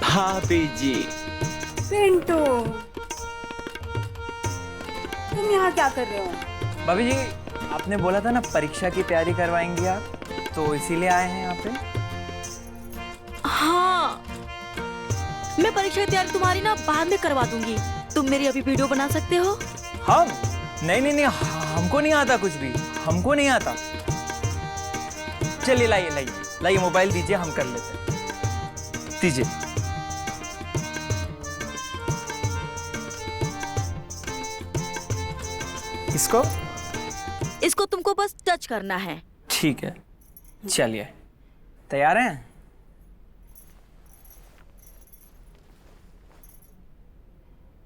भाभी जी। पिंटू, तुम यहाँ क्या कर रहे हो? भाभी जी, आपने बोला था ना परीक्षा की तैयारी करवाएंगी आप, तो इसीलिए आए हैं यहाँ पे। हाँ, मैं परीक्षा की तैयारी तुम्हारी ना बाद में करवा दूंगी। तुम मेरी अभी वीडियो बना सकते हो? हम? नहीं, हमको नहीं आता कुछ भी, हमको नहीं आता। चलिए लाइए मोबाइल दीजिए, हम कर लेते हैं। दीजिए। इसको तुमको बस टच करना है। ठीक है, चलिए। तैयार हैं?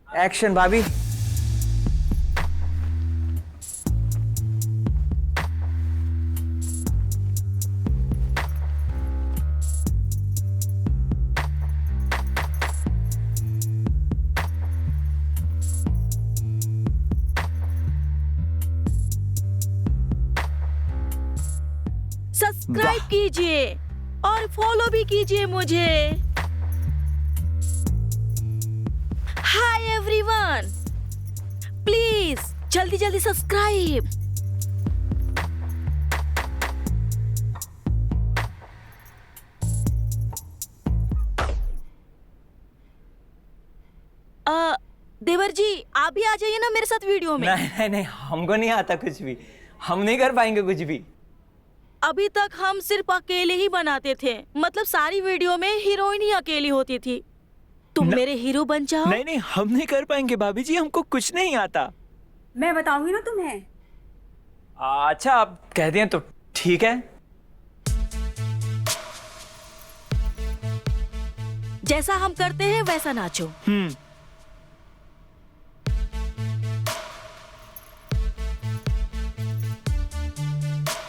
एक्शन भाभी। सब्सक्राइब कीजिए और फॉलो भी कीजिए मुझे। हाय एवरीवन, प्लीज जल्दी जल्दी सब्सक्राइब। देवर जी, आप भी आ जाइए ना मेरे साथ वीडियो में। नहीं, हमको नहीं आता कुछ भी, हम नहीं कर पाएंगे कुछ भी। अभी तक हम सिर्फ अकेले ही बनाते थे, मतलब सारी वीडियो में हीरोइन ही अकेली होती थी। तुम मेरे हीरो बन जाओ। नहीं, हम नहीं कर पाएंगे भाभी जी, हमको कुछ नहीं आता। मैं बताऊंगी ना तुम्हें। अच्छा, आप कह दिए तो ठीक है। जैसा हम करते हैं वैसा नाचो।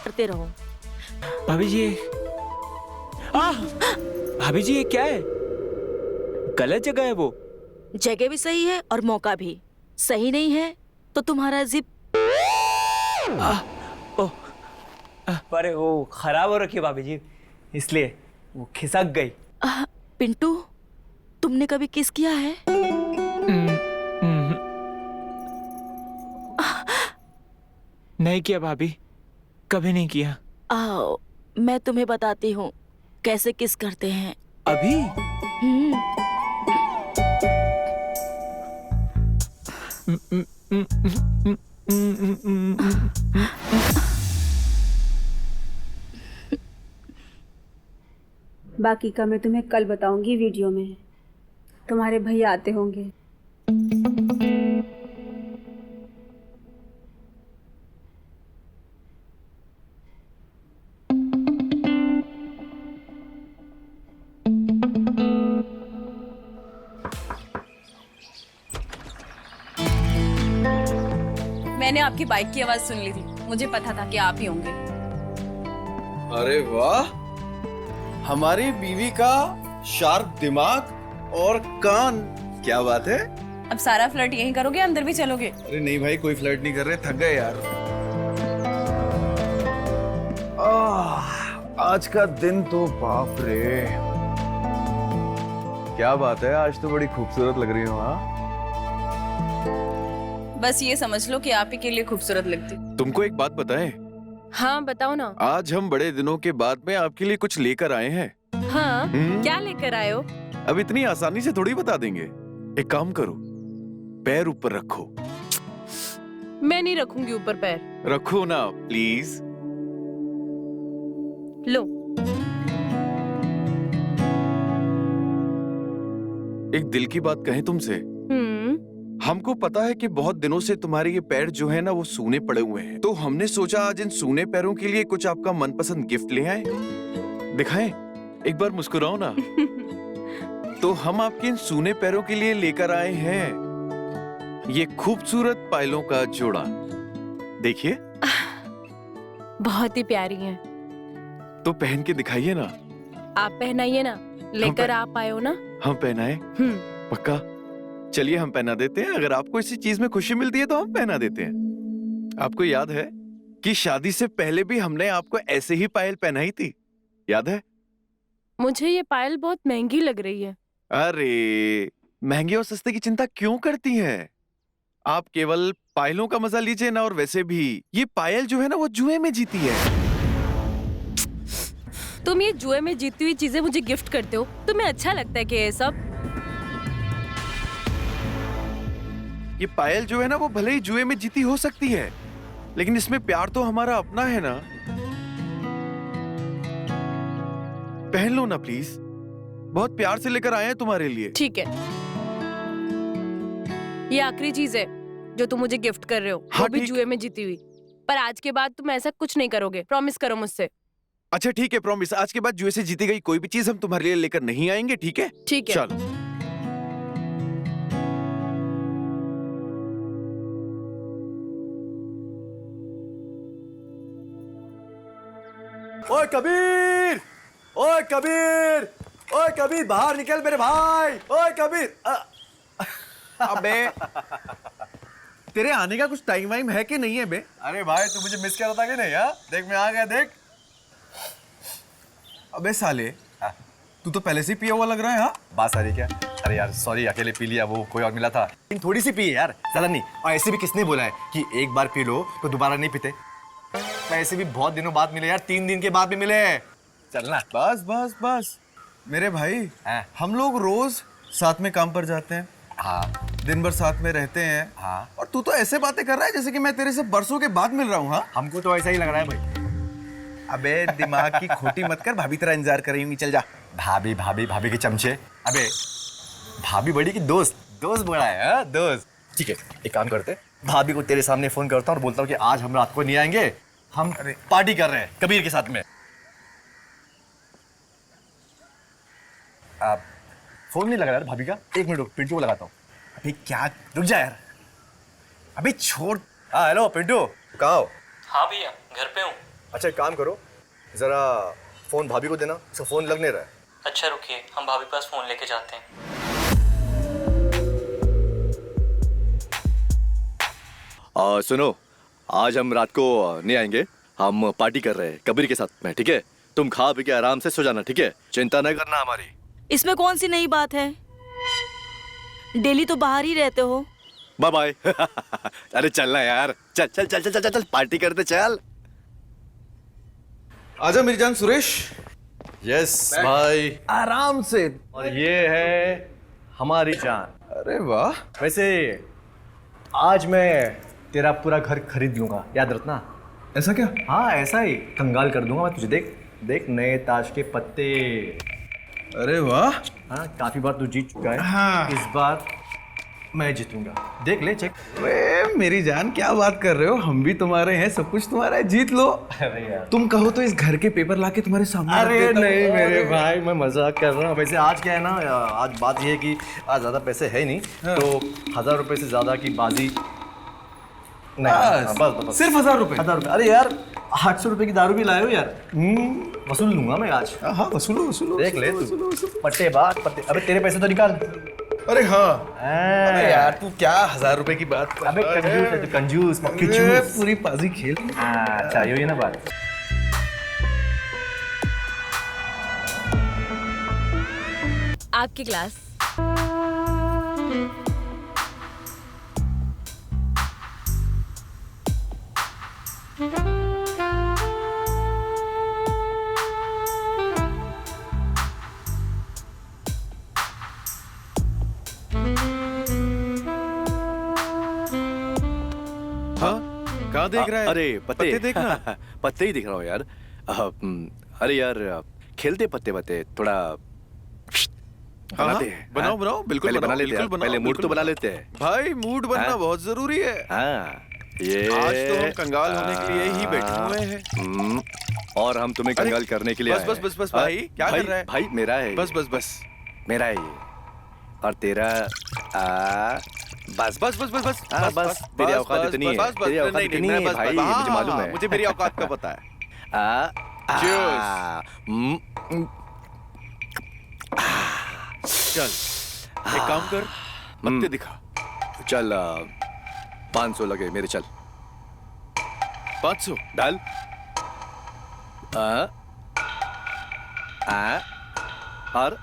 करते रहो। भाभी जी, भाभी जी, ये क्या है? गलत जगह है वो। जगह भी सही है और मौका भी सही नहीं है, तो तुम्हारा जिप अरे वो खराब हो रखी है भाभी जी, इसलिए वो खिसक गई। पिंटू, तुमने कभी किस किया है? नहीं किया भाभी, कभी नहीं किया। आओ, मैं तुम्हें बताती हूँ कैसे किस करते हैं। अभी? बाकी का मैं तुम्हें कल बताऊंगी वीडियो में। तुम्हारे भैया आते होंगे। मैंने आपकी बाइक की आवाज सुन ली थी, मुझे पता था कि आप ही होंगे। अरे वाह, हमारी बीवी का शार्प दिमाग और कान, क्या बात है। अब सारा फ्लर्ट यहीं करोगे, अंदर भी चलोगे? अरे नहीं भाई, कोई फ्लर्ट नहीं कर रहे, थक गए यार। आज का दिन तो बाप रे, क्या बात है, आज तो बड़ी खूबसूरत लग रही हो। हाँ, बस ये समझ लो कि आप ही के लिए खूबसूरत लगती। तुमको एक बात बताएं? हाँ बताओ ना। आज हम बड़े दिनों के बाद में आपके लिए कुछ लेकर आए हैं। हाँ, क्या लेकर आए हो? अब इतनी आसानी से थोड़ी बता देंगे। एक काम करो, पैर ऊपर रखो। मैं नहीं रखूंगी ऊपर पैर। रखो ना प्लीज। लो। एक दिल की बात कहें तुमसे, हमको पता है कि बहुत दिनों से तुम्हारे ये पैर जो है ना वो सूने पड़े हुए हैं, तो हमने सोचा आज इन सूने पैरों के लिए कुछ आपका मनपसंद गिफ्ट ले आए। दिखाएं, एक बार मुस्कुराओ ना। तो हम आपके इन सूने पैरों के लिए लेकर आए हैं ये खूबसूरत पायलों का जोड़ा। देखिए, बहुत ही प्यारी हैं। तो पहन के दिखाइए ना। आप पहनाइए ना, लेकर आप आए हो ना। हम पहनाए? पक्का? चलिए हम पहना देते हैं। अगर आपको इसी चीज में खुशी मिलती है तो हम पहना देते हैं। आपको याद है कि शादी से पहले भी हमने आपको ऐसे ही पायल पहनाई थी, याद है? मुझे ये पायल बहुत महंगी लग रही है। अरे, महंगे और सस्ते की चिंता क्यों करती हैं? आप केवल पायलों का मजा लीजिए ना। और वैसे भी ये पायल जो है ना वो जुए में जीती है। तुम ये जुए में जीती हुई चीजें मुझे गिफ्ट करते हो, तुम्हें अच्छा लगता है कि ये सब? ये पायल जो है ना वो भले ही जुए में जीती हो सकती है, लेकिन इसमें प्यार तो हमारा अपना है ना। पहन लो ना प्लीज, बहुत प्यार से लेकर आए हैं तुम्हारे लिए। ठीक है, ये आखिरी चीज है जो तुम मुझे गिफ्ट कर रहे हो। हाँ, वो भी ठीक। जुए में जीती हुई। पर आज के बाद तुम ऐसा कुछ नहीं करोगे, प्रॉमिस करो मुझसे। अच्छा ठीक है, प्रॉमिस। आज के बाद जुए से जीती गई कोई भी चीज हम तुम्हारे लिए लेकर नहीं आएंगे, ठीक है? ठीक है। चलो। ओए कबीर, ओए कबीर, ओए कबीर, बाहर निकल मेरे भाई। ओए कबीर। अबे, तेरे आने का कुछ टाइम वाइम है कि नहीं है बे? अरे भाई, तू मुझे मिस कर रहा था कि नहीं? हाँ, देख मैं आ गया, देख। अबे साले, तू तो पहले से ही पिया हुआ लग रहा है। हाँ, बात सारी क्या? अरे यार सॉरी, अकेले पी लिया, वो कोई और मिला था। लेकिन थोड़ी सी पी है यार, ज्यादा नहीं। और ऐसे भी किसने बोला है कि एक बार पी लो तो दोबारा नहीं पीते? ऐसे भी बहुत दिनों बाद मिले यार, 3 दिन के बाद भी मिले। चलना। बस बस बस मेरे भाई, हम लोग रोज साथ में काम पर जाते हैं। हाँ, दिन भर साथ में रहते हैं। हाँ। और तू तो ऐसे बातें कर रहा है जैसे कि मैं तेरे से बरसों के बाद मिल रहा हूँ। हाँ, हमको तो ऐसा ही लग रहा है भाई। अबे दिमाग की खोटी मत कर, भाभी तेरा इंतजार कर रही होंगी। चल जा। भाभी भाभी भाभी के चमचे। अबे भाभी बड़ी की दोस्त, दोस्त बड़ा है। हाँ? दोस्त। ठीक है, एक काम करते, भाभी को तेरे सामने फोन करता हूँ और बोलता हूँ कि आज हम रात को नहीं आएंगे, हम पार्टी कर रहे हैं कबीर के साथ में। आप फोन नहीं लगा यार भाभी का? 1 मिनट रुक, पिंटू को लगाता हूँ। अभी क्या, रुक जा यार। अभी छोड़। हाँ हेलो पिंटू, कहाँ हो? हाँ भैया, घर पे हूँ। अच्छा एक काम करो, जरा फोन भाभी को देना, उसका फोन लग नहीं रहा है। अच्छा रुकिए, हम भाभी के पास फ़ोन लेके जाते हैं। सुनो, आज हम रात को नहीं आएंगे, हम पार्टी कर रहे हैं कबीर के साथ में, ठीक है? तुम खा पी के आराम से सो जाना, ठीक है? चिंता नहीं करना हमारी। इसमें कौन सी नई बात है? डेली तो बाहर ही रहते हो। Bye bye. अरे चलना यार, चल चल चल चल चल चल, पार्टी करते चल। आजा मेरी जान सुरेश। यस भाई, आराम से। और ये है हमारी जान। अरे वाह, वैसे आज मैं तेरा पूरा घर खरीद लूंगा, याद रखना। ऐसा क्या? हाँ ऐसा ही, कंगाल कर दूंगा मैं तुझे। देख देख, नए ताश के पत्ते। अरे वाह, हाँ, काफी बार तू जीत चुका है। हाँ। इस बार मैं जीतूंगा, देख ले, चेक। अरे मेरी जान, क्या बात कर रहे हो? हम भी तुम्हारे हैं, सब कुछ तुम्हारा है, जीत लो। अरे यार, तुम कहो तो इस घर के पेपर लाके तुम्हारे सामने अरे रख देता हूँ। नहीं मेरे भाई, मैं मजाक कर रहा हूँ। वैसे आज क्या है ना, आज बात ये है कि आज ज्यादा पैसे है नहीं, तो 1000 रुपए से ज्यादा की बाजी नहीं। हाँ, बस सिर्फ 1000 रुपए? 1000 रुपए। अरे यार, 800 रुपए की दारू भी लाए हो यार। वसूल लूंगा मैं आज। हाँ, वसूलो वसूलो। देख ले तू, पट्टे बात पट्टे। अबे तेरे पैसे तो निकाल। अरे हाँ, अरे यार तू क्या 1000 रुपए की बात कर अबे रहा है? कंजूस है तू, कंजूस मक्खी अरे, चूस। पूरी पाजी खेल। अच्छा ये ना बात। आपकी क्लास। हाँ, कहाँ देख रहा है? अरे पत्ते देखना। पत्ते ही दिख रहा हूँ यार। अरे यार, खेलते पत्ते पत्ते थोड़ा बनाते हैं। बनाओ हाँ? बनाओ, बिल्कुल पहले बना लेते बिल्कुल हैं, बनाओ, पहले मूड तो बिल्कुल बना बनाओ। लेते हैं। भाई मूड बनना हाँ? बहुत जरूरी है। हाँ ये आज तो हम कंगाल होने के लिए ही बैठे हुए हैं। और हम तुम्हें अरे, कंगाल करने के लिए बस आए बस हैं। बस बस हाँ? भाई, क्या कर रहा है? भाई मेरा है। बस बस बस, मेरा है ये। और तेरा बस बस बस बस बस हाँ, बस तेरी औकात इतनी है। तेरी औकात इतनी है भाई, मुझे मालूम है। मुझे मेरी औकात का पता है। चल एक काम कर, पत्ते दिखा। चल 500 लगे मेरे, चल 500 डाल। और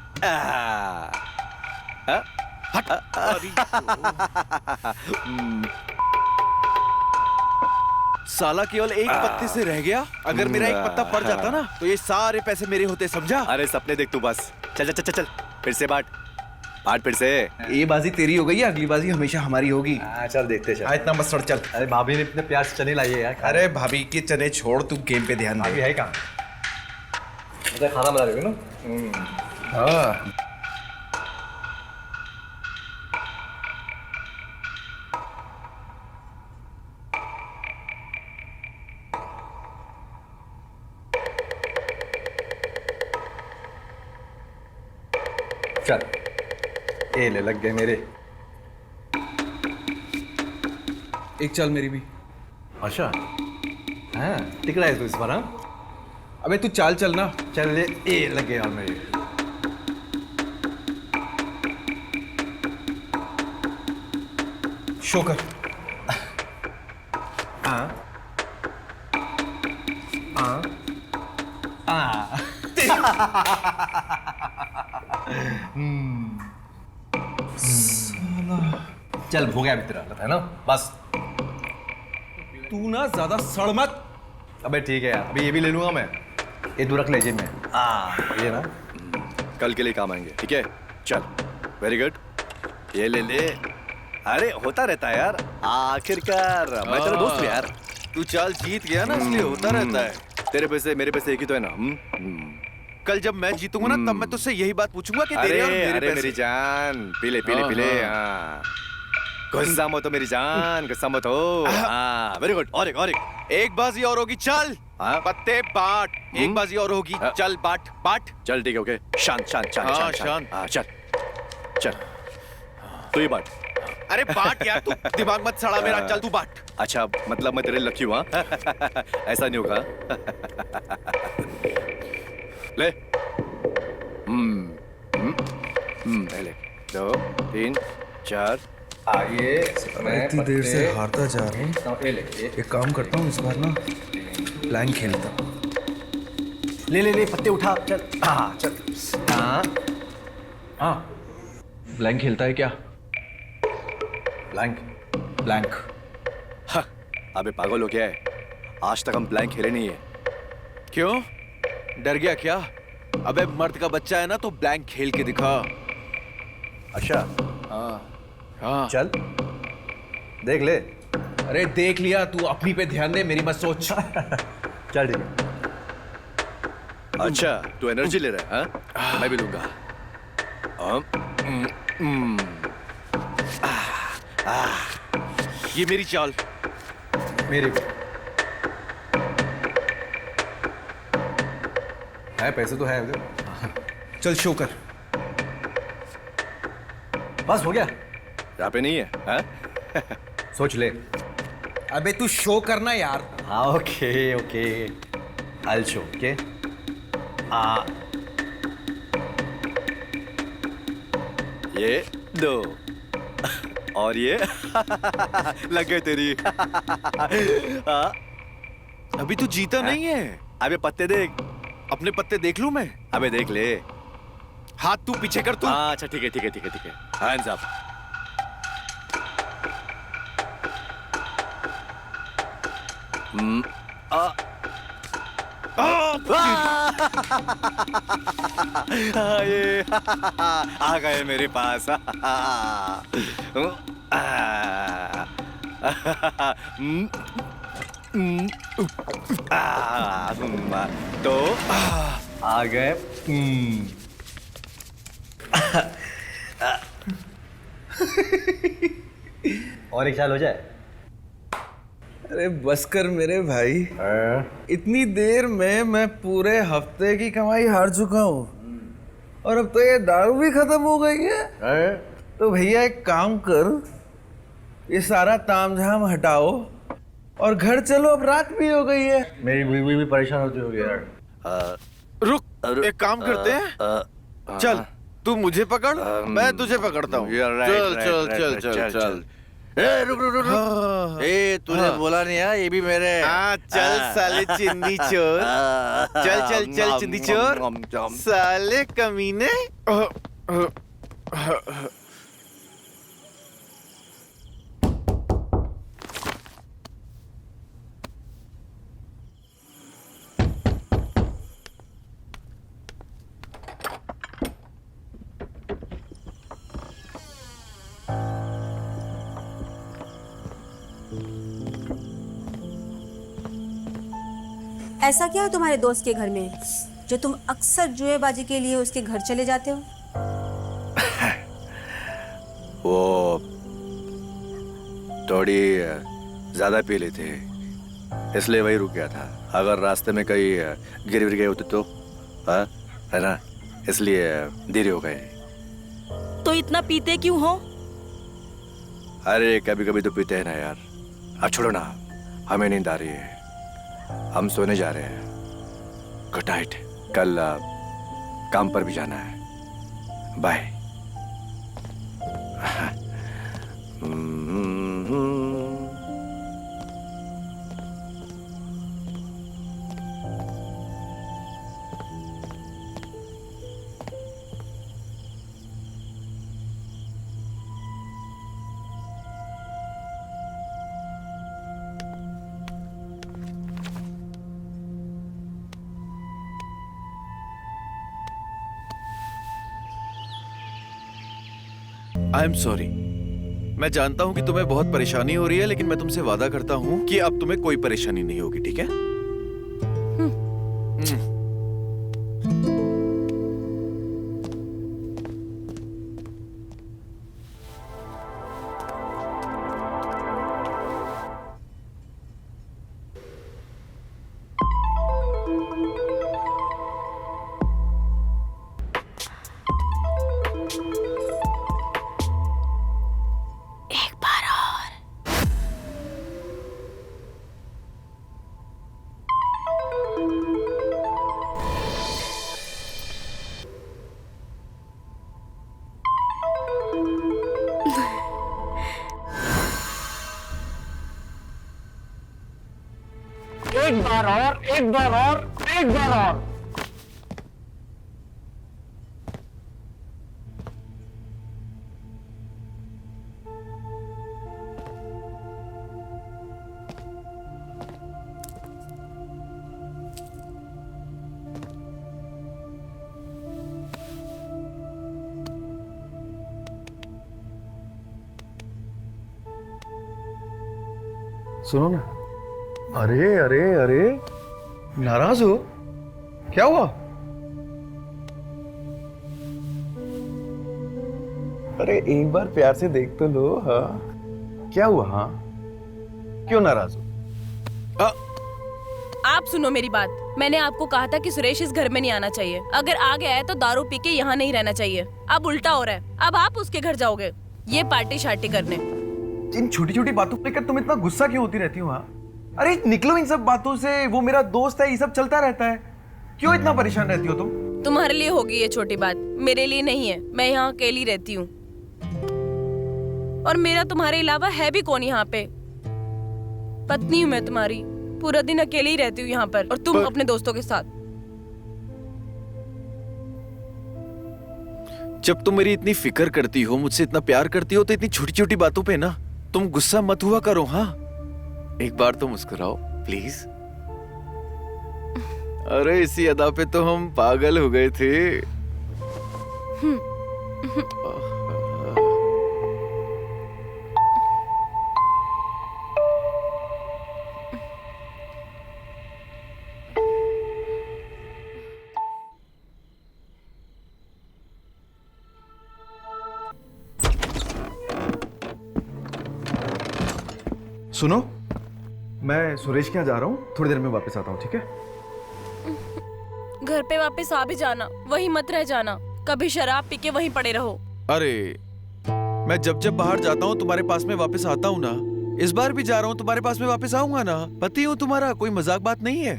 साला केवल एक पत्ते से रह गया। अगर मेरा एक पत्ता पड़ जाता ना तो ये सारे पैसे मेरे होते, समझा? अरे सपने देख तू बस। चल चल चल चल, फिर से बांट फिर से। ये बाजी तेरी हो गई है, अगली बाजी हमेशा हमारी होगी। चल देखते चल। इतना मत सड़, चल। अरे भाभी ने इतने प्यार से चने लाई है यार। अरे भाभी के चने छोड़, तू गेम पे ध्यान भाभी दे। है कहाँ? मतलब खाना बना रही हो ना? हाँ, चल, ये ले, लग गए मेरे। एक चल मेरी भी। अच्छा, हाँ टिक रहा है तू इस बार? हाँ अबे तू चाल चल ना। चल, ये लग गए यार मेरे। शो कर। हाँ हाँ हाँ। चल हो गया अभी तेरा, है ना? बस तू ना ज्यादा सड़ मत। अबे ठीक है यार, अभी ये भी ले लूंगा मैं। ये तू रख ले जेब में। ये ना कल के लिए काम आएंगे, ठीक है? चल, वेरी गुड। ये ले ले। अरे होता रहता है यार, आखिरकार मैं तेरा दोस्त हूँ यार। तू चाल जीत गया ना, इसलिए होता रहता है। तेरे पैसे मेरे पैसे एक ही तो है ना? कल जब मैं जीतूंगा ना, तब मैं तुझसे यही बात पूछूंगा कि अरे तेरे और मेरे अरे पैसे। मेरी जान, पीले पीले हाँ, पीले। हाँ। हाँ, गुस्सा मत हो मेरी जान, गुस्सा मत हो। हाँ वेरी गुड। और एक बाजी और होगी, चल। हाँ? पत्ते बांट। एक बाजी और होगी, हाँ। चल बांट बांट। चल ठीक है, ओके। शांत शांत शांत हाँ, शांत शांत। हाँ चल चल, तू ही बांट। अरे बांट यार, तू दिमाग मत सड़ा मेरा, चल तू बांट। अच्छा मतलब मैं तेरे लकी हुआ? ऐसा नहीं होगा। ले। पहले 2 3 4। आइए, इतनी देर से हारता जा रहा हूँ। ये ले, एक काम करता हूँ, इस बार ना प्लान खेलता हूँ। ले ले ले, पत्ते उठा, चल। हाँ चल। हाँ हाँ, ब्लैंक खेलता है क्या? ब्लैंक। ब्लैंक। हाँ, अबे पागल हो गया है? आज तक हम ब्लैंक खेले नहीं है। क्यों? डर गया क्या? अबे मर्द का बच्चा है ना तो ब्लैंक खेल के दिखा। अच्छा हाँ चल देख ले। अरे देख लिया, तू अपनी पे ध्यान दे, मेरी मत सोच। चल ठीक है। अच्छा तू एनर्जी ले रहा है हाँ? मैं भी लूंगा। ये मेरी चाल। मेरी भी है, पैसे तो है उधर। चल शो कर। बस हो गया। यहाँ पे नहीं है हाँ? सोच ले। अबे तू शो करना यार। हाँ okay okay I show okay. ये दो और ये लग गए तेरी। हाँ? अभी तू जीता नहीं है। अबे पत्ते देख। अपने पत्ते देख लूं मैं? अबे देख ले। हाथ तू पीछे कर तू। हाँ अच्छा ठीक है ठीक है ठीक है ठीक है। Hands up. ये आ गए मेरे पास। तो आ गए। और एक साल हो जाए। अरे बस कर मेरे भाई, इतनी देर में मैं पूरे हफ्ते की कमाई हार चुका हूँ और अब तो ये दारू भी खत्म हो गई है। तो भैया एक काम कर, ये सारा तामझाम हटाओ और घर चलो, अब रात भी हो गई है। मेरी बीवी भी परेशान होती होगी यार। रुक, एक काम करते हैं। चल तू मुझे पकड़, मैं तुझे पकड़ता हूँ। चल चल चल चल चल। रुक रुक रुक रुक। ए तूने बोला नहीं है ये भी मेरे। हाँ चल साले चिंदी चोर। चल चल चल चिंदी चोर। साले कमीने। ऐसा क्या है तुम्हारे दोस्त के घर में जो तुम अक्सर जुएबाजी के लिए उसके घर चले जाते हो? वो थोड़ी ज्यादा पी ली थी इसलिए वही रुक गया था। अगर रास्ते में कहीं गिर गए होते तो हाँ है ना, इसलिए देरी हो गई। तो इतना पीते क्यों हो? अरे कभी कभी तो पीते हैं ना यार। अब छोड़ो ना, हमें नींद आ रही है, हम सोने जा रहे हैं। Good night. कल काम पर भी जाना है। बाय। I am sorry. मैं जानता हूं कि तुम्हें बहुत परेशानी हो रही है, लेकिन मैं तुमसे वादा करता हूं कि अब तुम्हें कोई परेशानी नहीं होगी, ठीक है? एक बार और, एक बार और, एक बार और। सुनो ना। अरे अरे अरे, नाराज हो? क्या हुआ? अरे एक बार प्यार से देख तो लो। हाँ, क्या हुआ? हाँ, क्यों नाराज हो? आप सुनो मेरी बात। मैंने आपको कहा था कि सुरेश इस घर में नहीं आना चाहिए। अगर आ गया है तो दारू पी के यहाँ नहीं रहना चाहिए। अब उल्टा हो रहा है, अब आप उसके घर जाओगे ये पार्टी शार्टी करने। इन छोटी छोटी बातों पे तुम इतना गुस्सा क्यों होती रहती हो? हाँ, अरे निकलो इन सब बातों से। वो मेरा दोस्त है, ये सब चलता रहता है। क्यों इतना परेशान रहती हो तुम? तुम्हारे लिए होगी ये छोटी बात, मेरे लिए नहीं है। मैं यहाँ अकेली रहती हूँ और मेरा तुम्हारे अलावा है भी कौन यहाँ पे? पत्नी हूँ मैं तुम्हारी, पूरा दिन अकेले ही रहती हूँ यहाँ पर, और तुम अपने दोस्तों के साथ। जब तुम मेरी इतनी फिक्र करती हो, मुझसे इतना प्यार करती हो, तो इतनी छोटी छोटी बातों पे ना तुम गुस्सा मत हुआ करो। हाँ, एक बार तो मुस्कुराओ प्लीज। अरे इसी अदा पे तो हम पागल हो गए थे। सुनो, मैं सुरेश के यहाँ जा रहा हूँ, थोड़ी देर में वापस आता हूँ, ठीक है? घर पे वापस आ भी जाना, वहीं मत रह जाना। कभी शराब पी के वहीं पड़े रहो। अरे मैं जब जब बाहर जाता हूँ तुम्हारे पास में वापस आता हूँ ना। इस बार भी जा रहा हूँ, तुम्हारे पास में वापस आऊंगा ना। पति हूँ तुम्हारा, कोई मजाक बात नहीं है।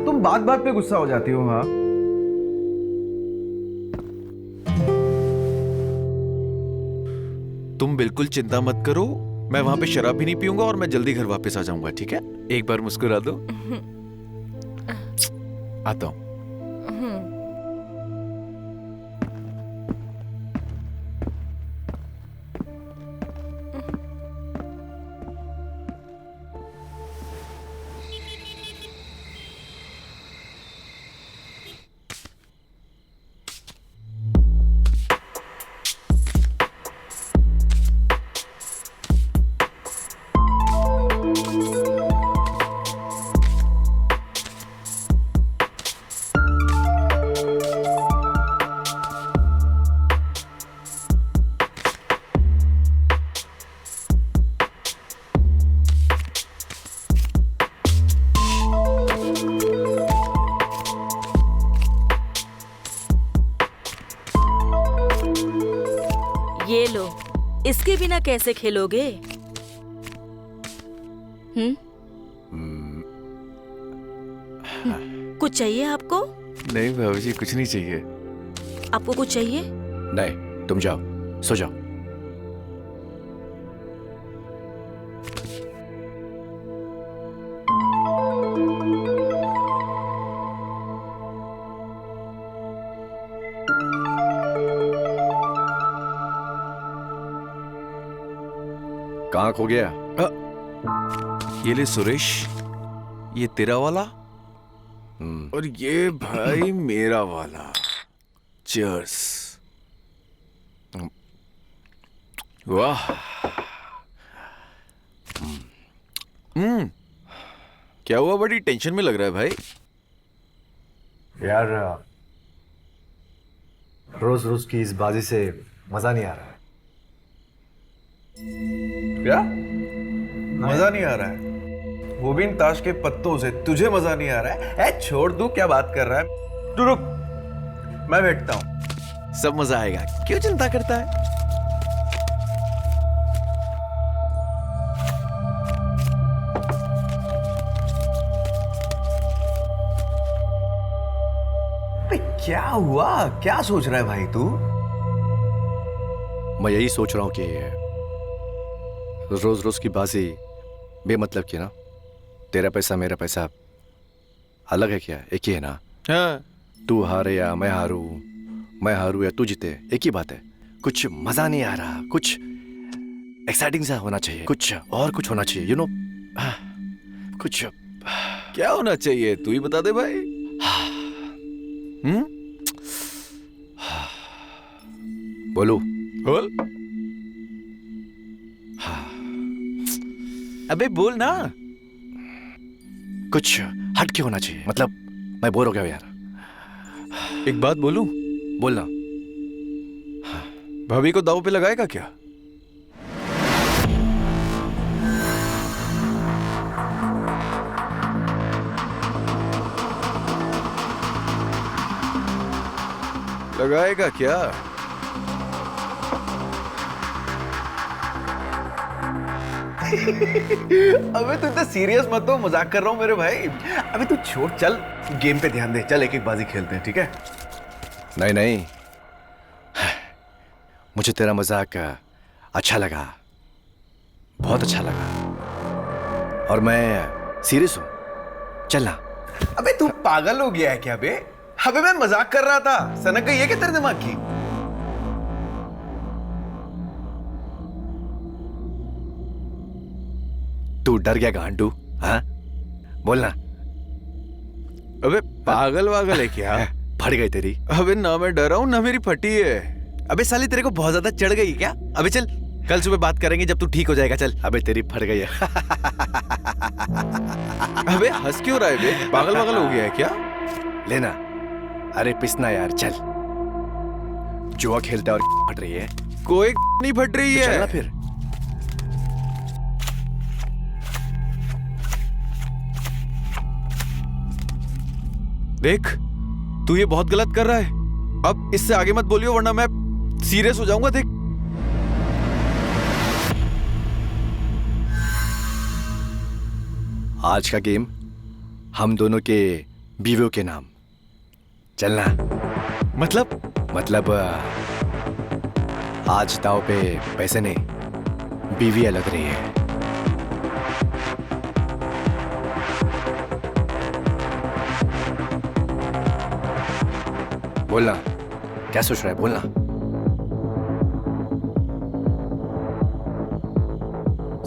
तुम बात बात पे गुस्सा हो जाती हो। हाँ, तुम बिल्कुल चिंता मत करो, मैं वहां पे शराब भी नहीं पीऊंगा और मैं जल्दी घर वापस आ जाऊंगा, ठीक है? एक बार मुस्कुरा दो। आता हूं। ये लो, इसके बिना कैसे खेलोगे? कुछ चाहिए आपको? नहीं भाभी जी, कुछ नहीं चाहिए। आपको कुछ चाहिए? नहीं, तुम जाओ, सो जाओ। कहाँ खो गया? ये ले सुरेश, ये तेरा वाला और ये भाई मेरा वाला। चीयर्स। वाह। क्या हुआ, बड़ी टेंशन में लग रहा है भाई? यार रोज रोज की इस बाजी से मजा नहीं आ रहा है। क्या मजा नहीं आ रहा है? वो भी इन ताश के पत्तों से तुझे मजा नहीं आ रहा है? ए छोड़ दू, क्या बात कर रहा है? तू रुक, मैं बैठता हूं। सब मजा आएगा, क्यों चिंता करता है? क्या हुआ? क्या सोच रहा है भाई तू? मैं यही सोच रहा हूँ कि रोज रोज की बाजी बेमतलब की ना। तेरा पैसा मेरा पैसा अलग है क्या? एक ही है ना? हाँ। तू हारे या मैं हारू, मैं हारू या तू जीते, एक ही बात है। कुछ मजा नहीं आ रहा, कुछ एक्साइटिंग सा होना चाहिए, कुछ और कुछ होना चाहिए, यू नो। कुछ क्या होना चाहिए तू ही बता दे भाई। बोलू? बोल। अबे बोल ना। कुछ हट के होना चाहिए, मतलब मैं बोर हो गया हूं यार। एक बात बोलूं? बोलना। भाभी को दाव पे लगाएगा क्या? लगाएगा क्या? अबे तू इतना सीरियस मत हो, मजाक कर रहा हूँ मेरे भाई। अबे तू छोड़, चल गेम पे ध्यान दे, चल एक एक बाजी खेलते हैं, ठीक है? नहीं नहीं, मुझे तेरा मजाक अच्छा लगा, बहुत अच्छा लगा, और मैं सीरियस हूं। चल ना। अबे तू पागल हो गया है क्या बे? अबे मैं मजाक कर रहा था, सनक गई है क्या तेरे दिमाग की? तू डर गया गांडू? हाँ बोलना। अबे पागल वागल है क्या? फट गई तेरी। अबे ना मैं डरा हूं ना मेरी फटी है। अबे साली तेरे को बहुत ज्यादा चढ़ गई क्या? अबे चल, कल सुबह बात करेंगे जब तू ठीक हो जाएगा। चल। अबे तेरी फट गई है। अबे हंस क्यों रहा है बे? पागल वागल हो गया है क्या? लेना। अरे पिसना यार, चल। जुआ खेलता है और फट रही है। कोई नहीं फट रही है। चलना फिर। देख, तू ये बहुत गलत कर रहा है। अब इससे आगे मत बोलियो वरना मैं सीरियस हो जाऊंगा। देख, आज का गेम हम दोनों के बीवियों के नाम। चलना। मतलब आज दाव पे पैसे नहीं, बीवियां लग रही है। बोलना, क्या सोच रहा है? बोलना।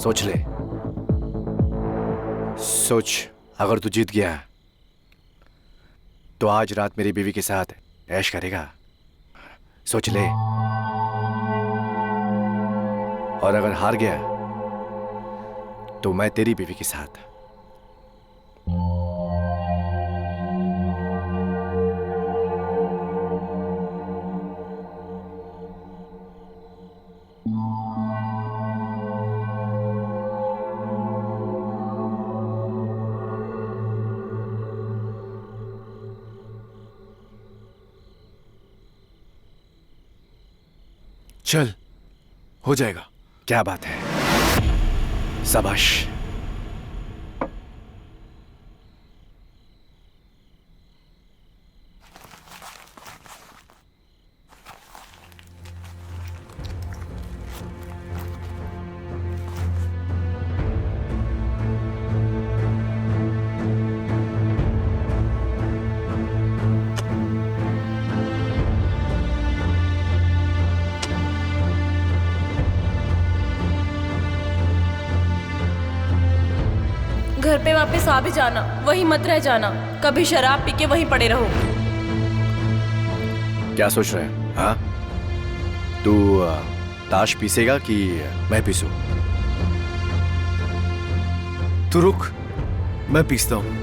सोच ले, सोच। अगर तू जीत गया तो आज रात मेरी बीवी के साथ ऐश करेगा। सोच ले। और अगर हार गया तो मैं तेरी बीवी के साथ। चल, हो जाएगा। क्या बात है, शाबाश। घर पे वापस आ भी जाना, वहीं मत रह जाना। कभी शराब पी के वहीं पड़े रहो। क्या सोच रहे हैं? हाँ, तू ताश पीसेगा कि मैं पीसूं? तू रुक, मैं पीसता हूं।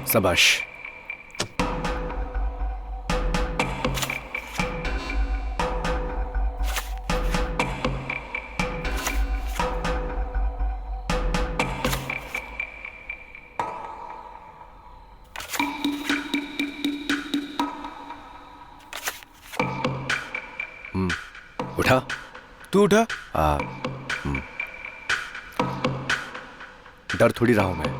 शाबाश। उठा। तू उठा। डर थोड़ी रहा हूं मैं।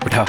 उठा।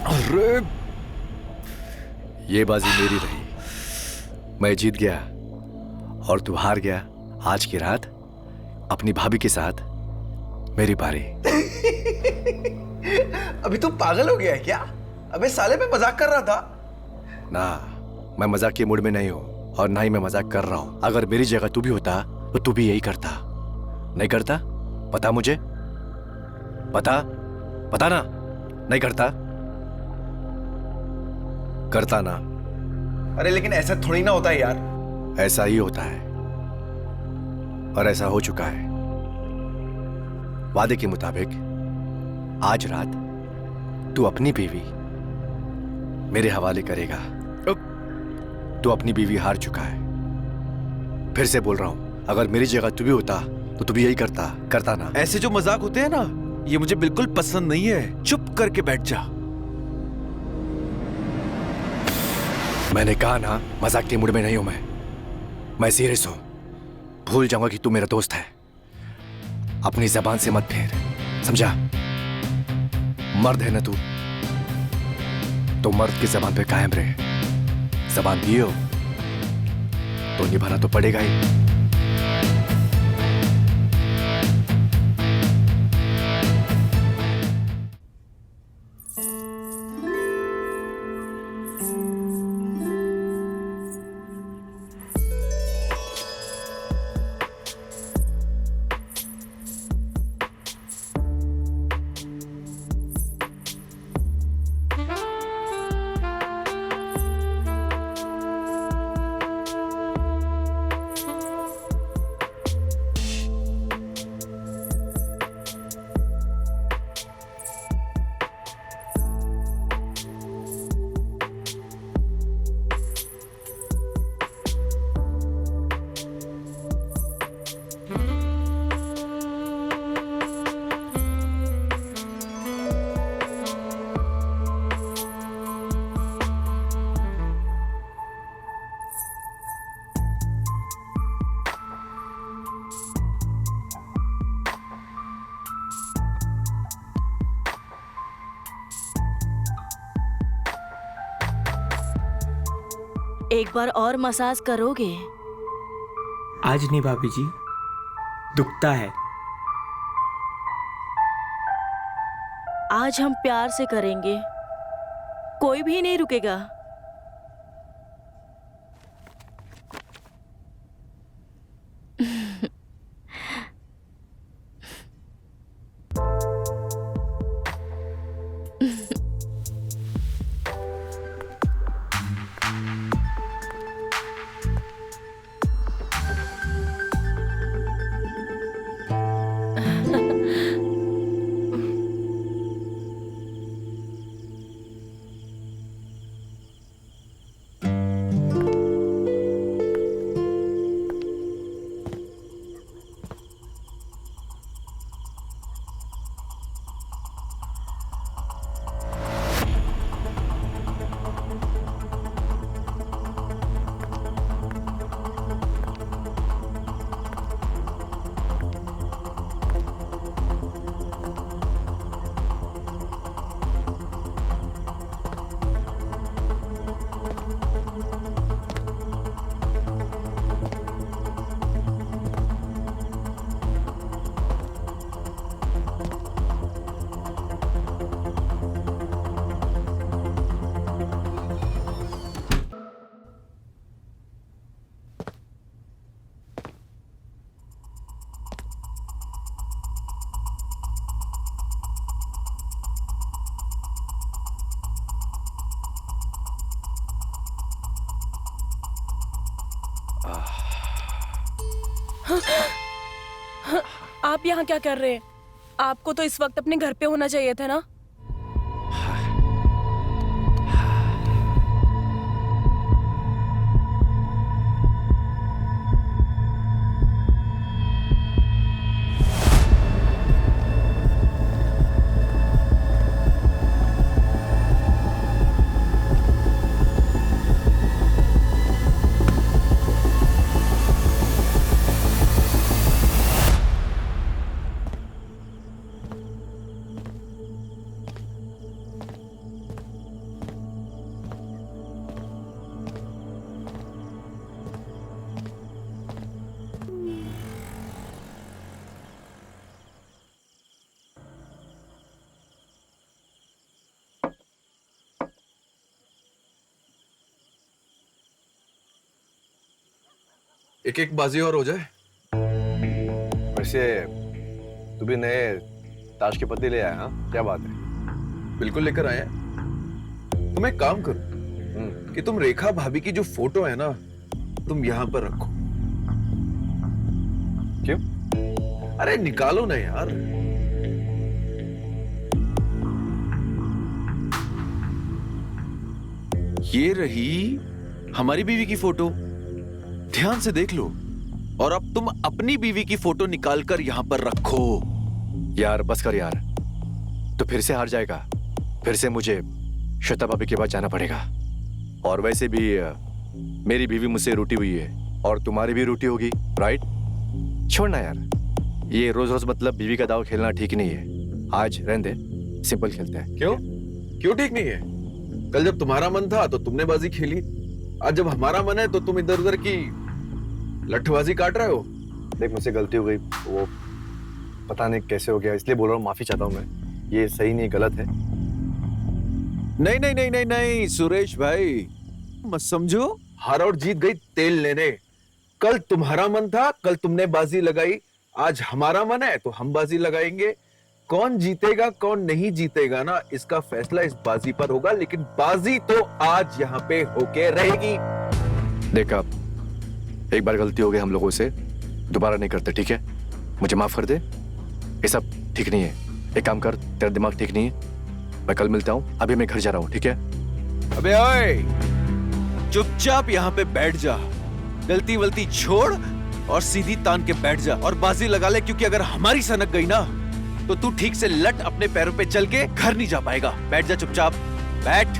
अरे ये बाजी मेरी रही, मैं जीत गया और तू हार गया। आज की रात अपनी भाभी के साथ मेरी बारी। अभी तू पागल हो गया है क्या? अबे साले, मैं मजाक कर रहा था। ना, मैं मजाक के मूड में नहीं हूं और ना ही मैं मजाक कर रहा हूं। अगर मेरी जगह तू भी होता तो तू भी यही करता। नहीं करता? पता मुझे, पता ना? नहीं करता? करता ना? अरे लेकिन ऐसा थोड़ी ना होता है यार। ऐसा ही होता है और ऐसा हो चुका है। वादे के मुताबिक आज रात तू अपनी बीवी मेरे हवाले करेगा। तू अपनी बीवी हार चुका है। फिर से बोल रहा हूं, अगर मेरी जगह तू भी होता तो तू भी यही करता ना? ऐसे जो मजाक होते हैं ना, ये मुझे बिल्कुल पसंद नहीं है। चुप करके बैठ जा। मैंने कहा ना, मजाक के मूड में नहीं हूं मैं सीरियस हूं। भूल जाऊंगा कि तू मेरा दोस्त है। अपनी जबान से मत फेर, समझा? मर्द है ना तू, तो मर्द की जबान पे कायम रहे। जबान दी हो तो निभाना तो पड़ेगा ही। एक बार और मसाज करोगे? आज नहीं भाभी जी, दुखता है। आज हम प्यार से करेंगे, कोई भी नहीं रुकेगा। आप यहाँ क्या कर रहे हैं? आपको तो इस वक्त अपने घर पे होना चाहिए था ना। एक एक बाजी और हो जाए। वैसे तू भी नए ताश के पत्ते ले आया? हाँ, क्या बात है? बिल्कुल लेकर आए हैं। तुम एक काम करो कि तुम रेखा भाभी की जो फोटो है ना, तुम यहां पर रखो। क्यों? अरे निकालो ना यार। ये रही हमारी बीवी की फोटो, ध्यान से देख लो। और अब तुम अपनी बीवी की फोटो निकालकर यहां पर रखो। यार बस कर यार, तो फिर से हार जाएगा। फिर से मुझे श्वेता भाभी के पास जाना पड़ेगा। और वैसे भी मेरी बीवी मुझसे रूठी हुई है और तुम्हारी भी रूठी होगी, राइट? छोड़ना यार, ये रोज रोज मतलब बीवी का दाव खेलना ठीक नहीं है। आज रहने दे, सिंपल खेलते हैं। क्यों? क्यों ठीक नहीं है? कल जब तुम्हारा मन था तो तुमने बाजी खेली, आज जब हमारा मन है तो तुम इधर उधर की लठबाजी काट रहे हो। देख, मुझसे गलती हो गई, वो पता नहीं कैसे हो गया, इसलिए बोल रहा हूँ, माफी चाहता हूँ मैं। ये सही नहीं, गलत है। नहीं नहीं नहीं नहीं नहीं सुरेश भाई, मत समझो। हार और जीत गई तेल लेने। कल तुम्हारा मन था, कल तुमने बाजी लगाई, आज हमारा मन है तो हम बाजी लगाएंगे। कौन जीतेगा कौन नहीं जीतेगा ना, इसका फैसला इस बाजी पर होगा, लेकिन बाजी तो आज यहाँ पे होके रहेगी। देख, अब एक बार गलती हो गई हम लोगों से, दोबारा नहीं करते, ठीक है? मुझे माफ कर दे। ये सब ठीक नहीं है। एक काम कर, तेरा दिमाग ठीक नहीं है, मैं कल मिलता हूँ। अभी मैं घर जा रहा हूँ, ठीक है? अबे ओए, चुपचाप यहाँ पे बैठ जा, गलती वलती छोड़ और सीधी तान के बैठ जा और बाजी लगा ले, क्योंकि अगर हमारी सनक गई ना तो तू ठीक से लट अपने पैरों पे चल के घर नहीं जा पाएगा। बैठ जा चुपचाप, बैठ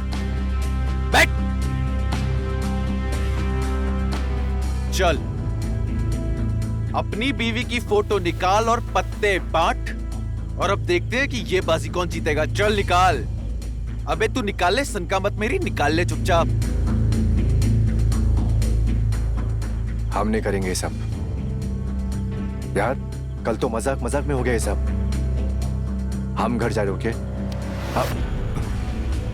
बैठ। चल, अपनी बीवी की फोटो निकाल और पत्ते बांट, और अब देखते हैं कि ये बाजी कौन जीतेगा। चल निकाल। अबे तू निकाल ले, सनका मत मेरी, निकाल ले चुपचाप। हम नहीं करेंगे ये सब यार, कल तो मजाक मजाक में हो गया ये सब। हम घर जा रहे, ओके?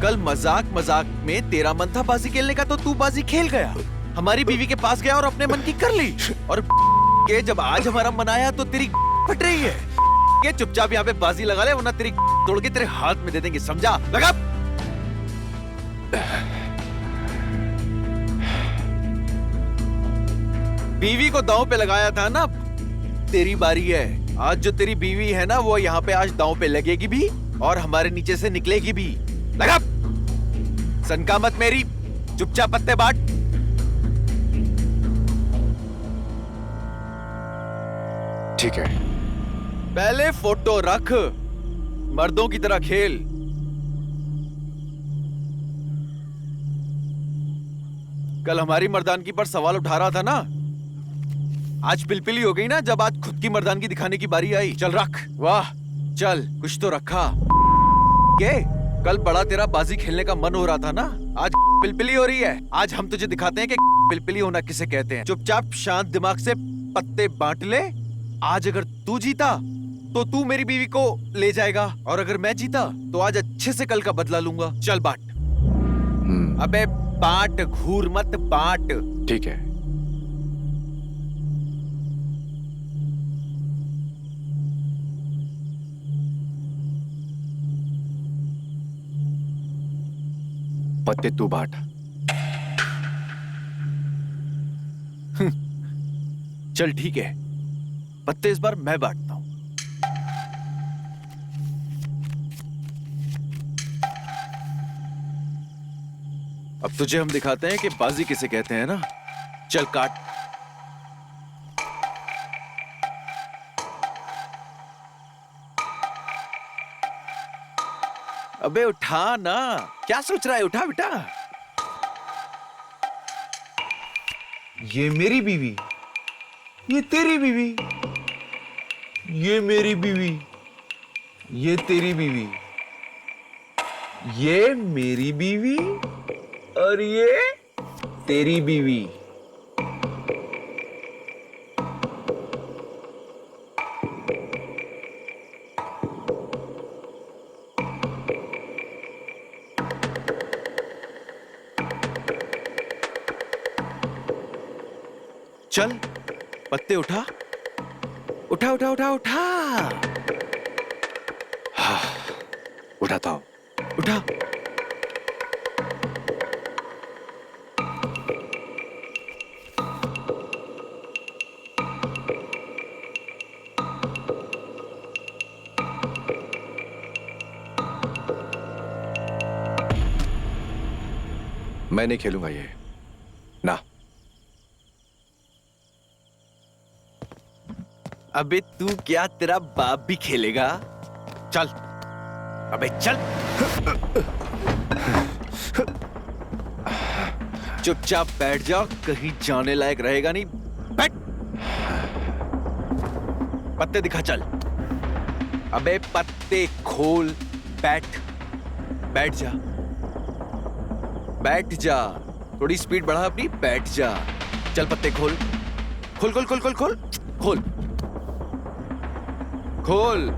कल मजाक मजाक में तेरा मन था बाजी खेलने का तो तू बाजी खेल गया, हमारी बीवी के पास गया और अपने मन की कर ली। और के जब आज हमारा मन आया तो तेरी फट रही है। के चुपचाप यहाँ पे बाजी लगा ले, वरना तेरी तोड़ के तेरे हाथ में दे देंगे, समझा? लगा। बीवी को दांव पे लगाया था ना, तेरी बारी है। आज जो तेरी बीवी है ना, वो यहाँ पे आज दांव पे लगेगी भी और हमारे नीचे से निकलेगी भी। लगा। सनका मत मेरी, चुपचाप पत्ते बांट। ठीक है। पहले फोटो रख, मर्दों की तरह खेल। कल हमारी मर्दानगी पर सवाल उठा रहा था ना, आज पिलपिली हो गई ना जब आज खुद की मर्दानगी दिखाने की बारी आई। चल रख। वाह, चल कुछ तो रखा। के कल बड़ा तेरा बाजी खेलने का मन हो रहा था ना, आज पिलपिली हो रही है। आज हम तुझे दिखाते हैं कि पिलपिली होना किसे कहते हैं। चुपचाप शांत दिमाग से पत्ते बांट ले। आज अगर तू जीता तो तू मेरी बीवी को ले जाएगा, और अगर मैं जीता तो आज अच्छे से कल का बदला लूंगा। चल बांट। अबे बांट, घूर मत, बांट। ठीक है। पत्ते तू बांट। चल ठीक है, पत्ते इस बार मैं बांटता हूं। अब तुझे हम दिखाते हैं कि बाजी किसे कहते हैं ना। चल काट। अबे उठा ना, क्या सोच रहा है? उठा बेटा। ये मेरी बीवी, ये तेरी बीवी, ये मेरी बीवी, ये तेरी बीवी, ये मेरी बीवी और ये तेरी बीवी। चल पत्ते उठा, उठा उठा उठा उठा। हाँ, उठाता हूँ। उठा। मैं नहीं खेलूंगा ये ना। अबे तू क्या, तेरा बाप भी खेलेगा? चल, अबे चल। चुपचाप बैठ जा, कहीं जाने लायक रहेगा नहीं। बैठ। पत्ते दिखा। चल। अबे पत्ते खोल। बैठ। बैठ जा। बैठ जा। थोड़ी स्पीड बढ़ा अपनी। बैठ जा। चल पत्ते खोल। खोल खोल खोल खोल खोल खोल खोल।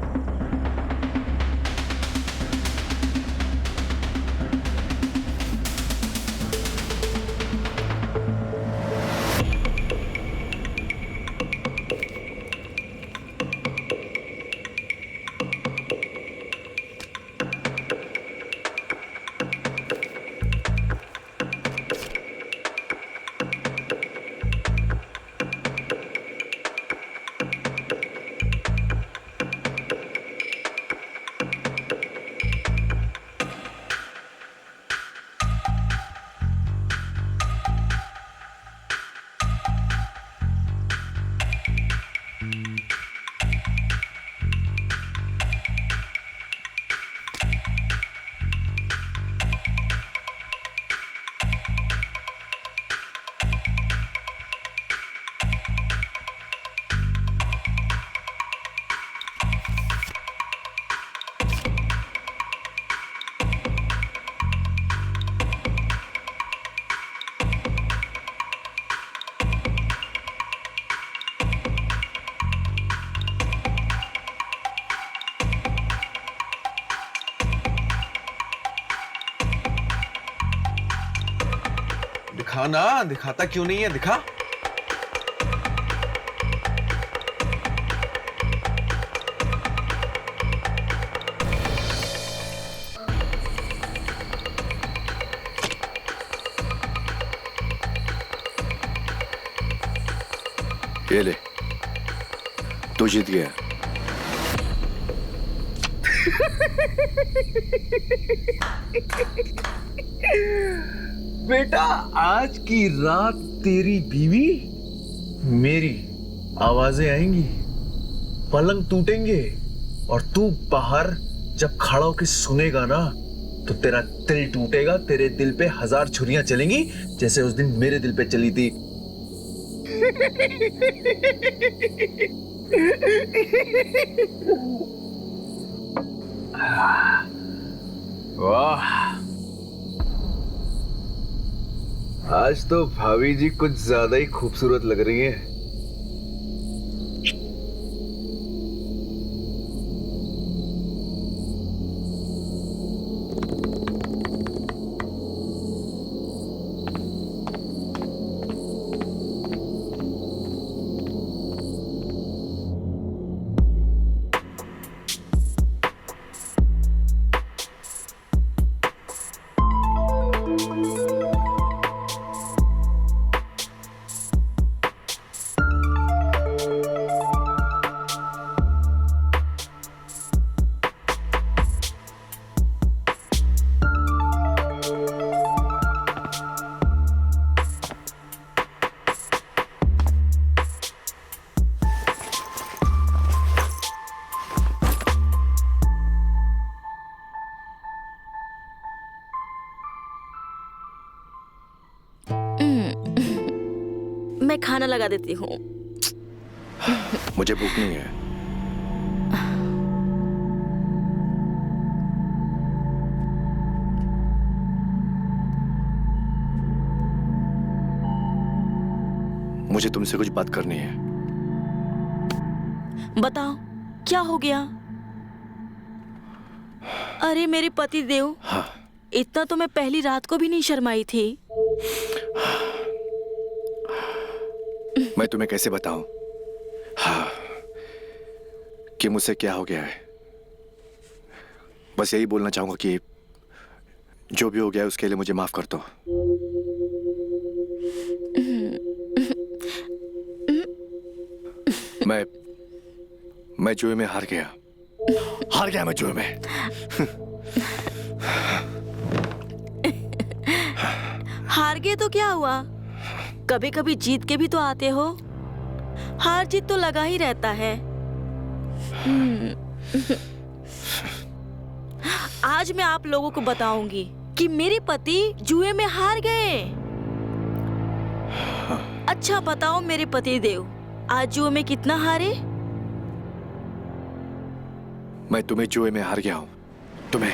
दिखा ना, दिखाता क्यों नहीं है? दिखा। ये ले, तू जीत गया। बेटा, आज की रात तेरी बीवी मेरी आवाजें आएंगी, पलंग टूटेंगे और तू बाहर जब खड़ा होके सुनेगा ना तो तेरा दिल टूटेगा। तेरे दिल पे 1000 छुरियां चलेंगी जैसे उस दिन मेरे दिल पे चली थी। वाह, आज तो भाभी जी कुछ ज्यादा ही खूबसूरत लग रही हैं। मैं खाना लगा देती हूँ। मुझे भूख नहीं है। मुझे तुमसे कुछ बात करनी है। बताओ क्या हो गया? अरे मेरे पति देव, हाँ। इतना तो मैं पहली रात को भी नहीं शर्माई थी। मैं तुम्हें कैसे बताऊं हाँ, कि मुझसे क्या हो गया है। बस यही बोलना चाहूंगा कि जो भी हो गया है उसके लिए मुझे माफ कर दो। मैं जुए में हार गया मैं जुए में। हार गए तो क्या हुआ? कभी कभी जीत के भी तो आते हो। हार जीत तो लगा ही रहता है। आज मैं आप लोगों को बताऊंगी कि मेरे पति जुए में हार गए। अच्छा बताओ मेरे पति देव, आज जुए में कितना हारे? मैं तुम्हें जुए में हार गया हूं। तुम्हें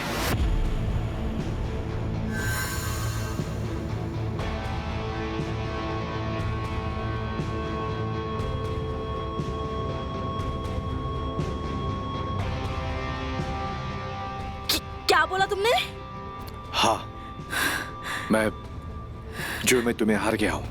क्या बोला तुमने? हाँ, मैं जुए में तुम्हें हार गया हूं।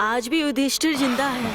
आज भी युधिष्ठिर जिंदा है।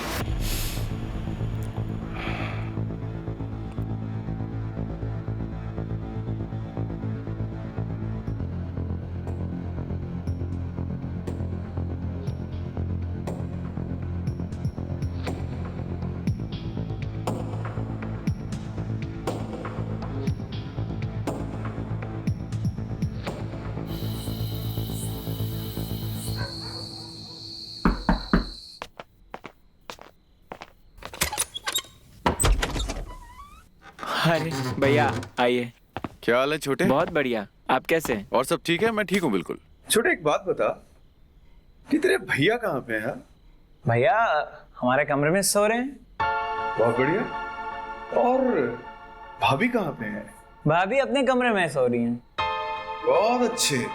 अरे भैया आइए। क्या हाल है छोटे? बहुत बढ़िया, आप कैसे हैं? और सब ठीक है? मैं ठीक हूँ बिल्कुल। छोटे एक बात बता कि तेरे भैया कहाँ पे हैं? भैया हमारे कमरे में सो रहे हैं। बहुत बढ़िया। और भाभी कहाँ पे हैं? भाभी अपने कमरे में सो रही हैं। बहुत अच्छे।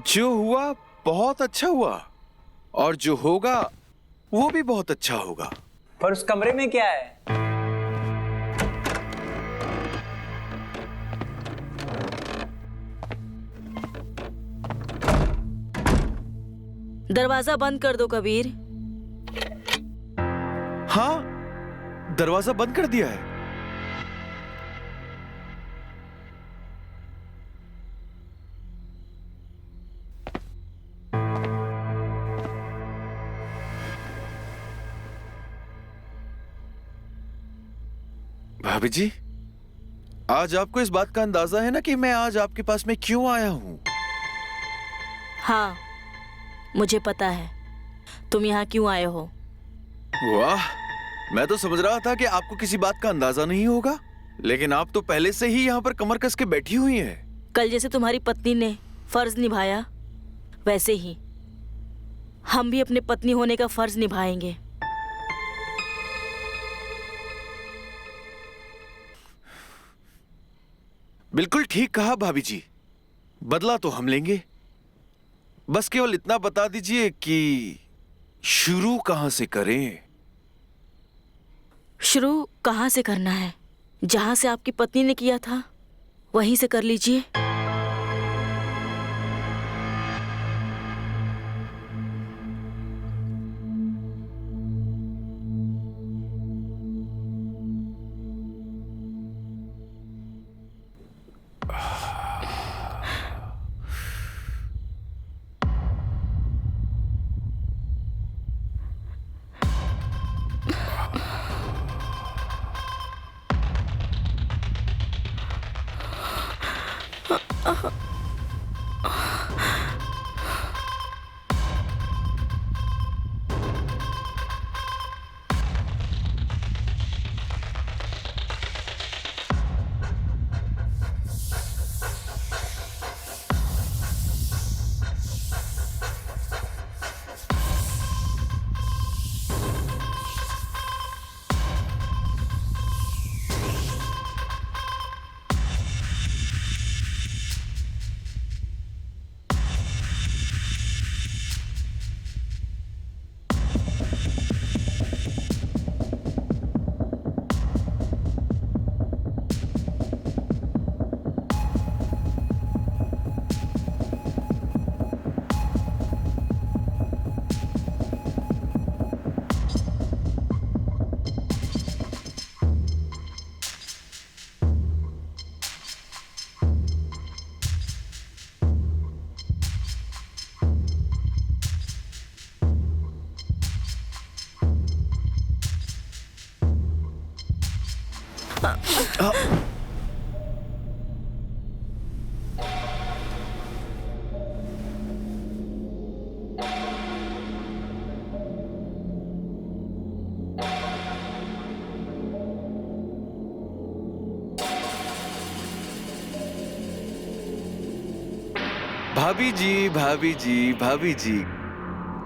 जो हुआ बहुत अच्छा हुआ, और जो होगा वो भी बहुत अच्छा होगा। पर उस कमरे में क्या है? दरवाजा बंद कर दो कबीर। हाँ, दरवाजा बंद कर दिया है। भाभी जी, आज आपको इस बात का अंदाजा है ना कि मैं आज आपके पास में क्यों आया हूं? हाँ, मुझे पता है तुम यहाँ क्यों आए हो। वाह, मैं तो समझ रहा था कि आपको किसी बात का अंदाजा नहीं होगा, लेकिन आप तो पहले से ही यहाँ पर कमर कस के बैठी हुई हैं। कल जैसे तुम्हारी पत्नी ने फर्ज निभाया, वैसे ही हम भी अपने पत्नी होने का फर्ज निभाएंगे। बिल्कुल ठीक कहा भाभी जी, बदला तो हम लेंगे। बस केवल इतना बता दीजिए कि शुरू कहां से करें? शुरू कहाँ से करना है? जहाँ से आपकी पत्नी ने किया था वहीं से कर लीजिए। भाभी जी, भाभी जी, भाभी जी,